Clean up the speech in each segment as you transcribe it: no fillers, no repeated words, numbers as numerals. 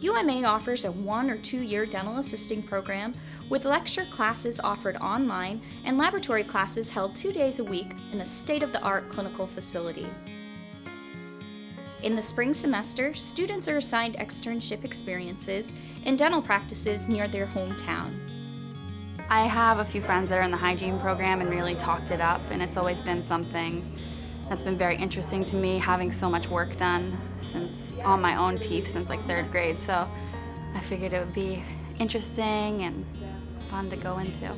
UMA offers a 1 or 2 year dental assisting program with lecture classes offered online and laboratory classes held 2 days a week in a state-of-the-art clinical facility. In the spring semester, students are assigned externship experiences in dental practices near their hometown. I have a few friends that are in the hygiene program and really talked it up, and it's always been something that's been very interesting to me, having so much work done on my own teeth since like 3rd grade, so I figured it would be interesting and fun to go into.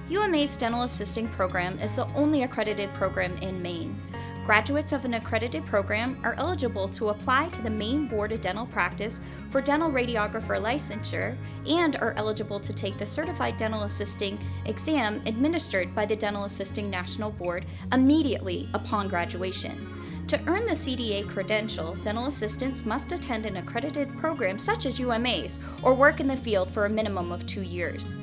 UMA's dental assisting program is the only accredited program in Maine. Graduates of an accredited program are eligible to apply to the Maine Board of Dental Practice for dental radiographer licensure and are eligible to take the Certified Dental Assisting exam administered by the Dental Assisting National Board immediately upon graduation. To earn the CDA credential, dental assistants must attend an accredited program such as UMA's or work in the field for a minimum of 2 years.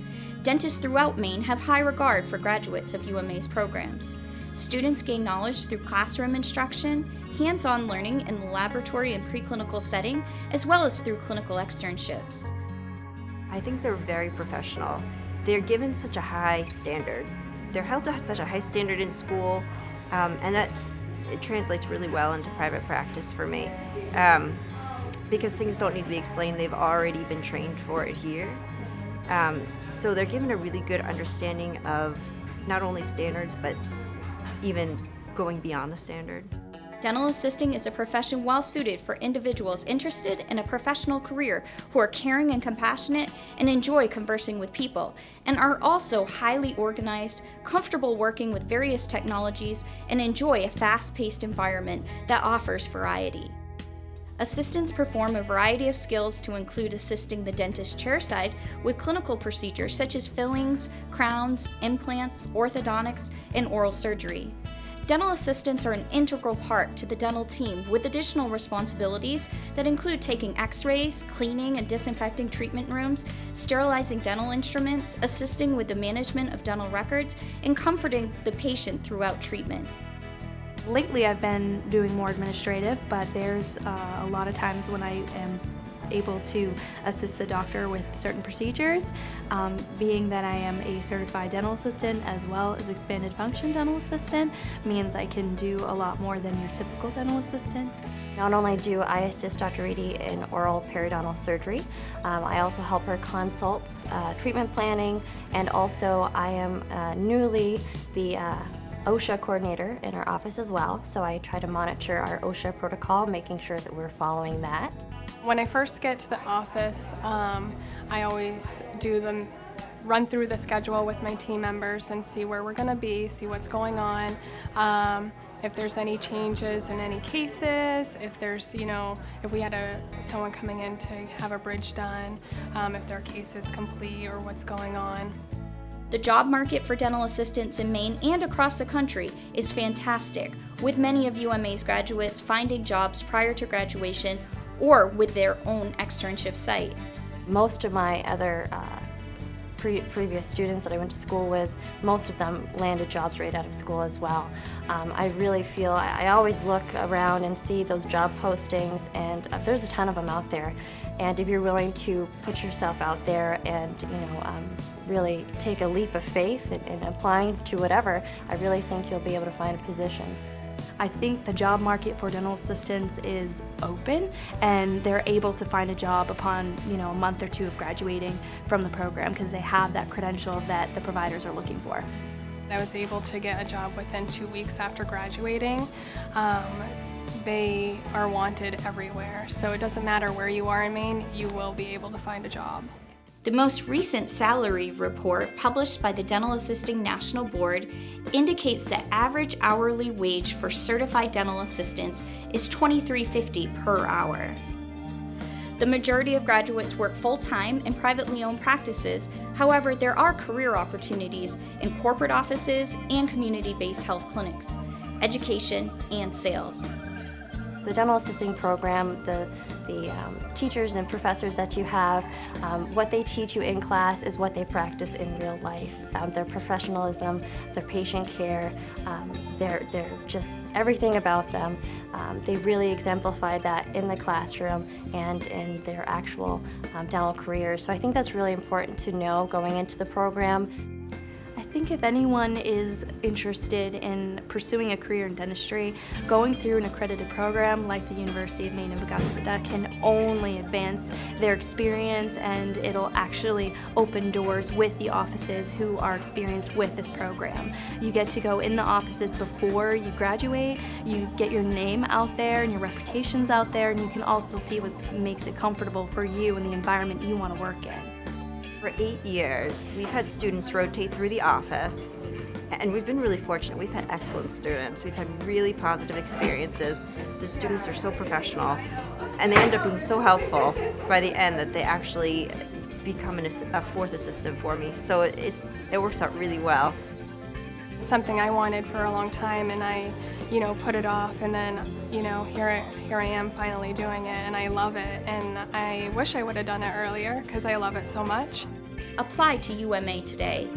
Dentists throughout Maine have high regard for graduates of UMA's programs. Students gain knowledge through classroom instruction, hands-on learning in the laboratory and preclinical setting, as well as through clinical externships. I think they're very professional. They're given such a high standard. They're held to such a high standard in school, and that it translates really well into private practice for me. Because things don't need to be explained, they've already been trained for it here. So they're given a really good understanding of not only standards, but even going beyond the standard. Dental assisting is a profession well suited for individuals interested in a professional career who are caring and compassionate and enjoy conversing with people, and are also highly organized, comfortable working with various technologies, and enjoy a fast-paced environment that offers variety. Assistants perform a variety of skills to include assisting the dentist chairside with clinical procedures such as fillings, crowns, implants, orthodontics, and oral surgery. Dental assistants are an integral part to the dental team with additional responsibilities that include taking x-rays, cleaning and disinfecting treatment rooms, sterilizing dental instruments, assisting with the management of dental records, and comforting the patient throughout treatment. Lately I've been doing more administrative, but there's a lot of times when I am able to assist the doctor with certain procedures. Being that I am a certified dental assistant as well as expanded function dental assistant means I can do a lot more than your typical dental assistant. Not only do I assist Dr. Reedy in oral periodontal surgery, I also help her consults, treatment planning, and also I am newly the OSHA coordinator in our office as well, so I try to monitor our OSHA protocol, making sure that we're following that. When I first get to the office, I always run through the schedule with my team members and see where we're going to be, see what's going on, if there's any changes in any cases, if there's, if we had someone coming in to have a bridge done, if their case is complete or what's going on. The job market for dental assistants in Maine and across the country is fantastic, with many of UMA's graduates finding jobs prior to graduation or with their own externship site. Most of my other previous students that I went to school with, most of them landed jobs right out of school as well. I really feel, I always look around and see those job postings, and there's a ton of them out there. And if you're willing to put yourself out there and really take a leap of faith in applying to whatever, I really think you'll be able to find a position. I think the job market for dental assistants is open, and they're able to find a job upon a month or 2 of graduating from the program because they have that credential that the providers are looking for. I was able to get a job within 2 weeks after graduating. They are wanted everywhere, so it doesn't matter where you are in Maine, you will be able to find a job. The most recent salary report published by the Dental Assisting National Board indicates the average hourly wage for certified dental assistants is $23.50 per hour. The majority of graduates work full-time in privately owned practices. However, there are career opportunities in corporate offices and community-based health clinics, education, and sales. The dental assisting program, the the teachers and professors that you have. What they teach you in class is what they practice in real life. Their professionalism, their patient care, they're just everything about them. They really exemplify that in the classroom and in their actual dental careers. So I think that's really important to know going into the program. I think if anyone is interested in pursuing a career in dentistry, going through an accredited program like the University of Maine and Augusta can only advance their experience, and it'll actually open doors with the offices who are experienced with this program. You get to go in the offices before you graduate, you get your name out there and your reputation's out there, and you can also see what makes it comfortable for you and the environment you want to work in. For 8 years, we've had students rotate through the office, and we've been really fortunate. We've had excellent students. We've had really positive experiences. The students are so professional, and they end up being so helpful by the end that they actually become a fourth assistant for me. So it works out really well. Something I wanted for a long time, and I, put it off, and then, here I am finally doing it, and I love it, and I wish I would have done it earlier because I love it so much. Apply to UMA today.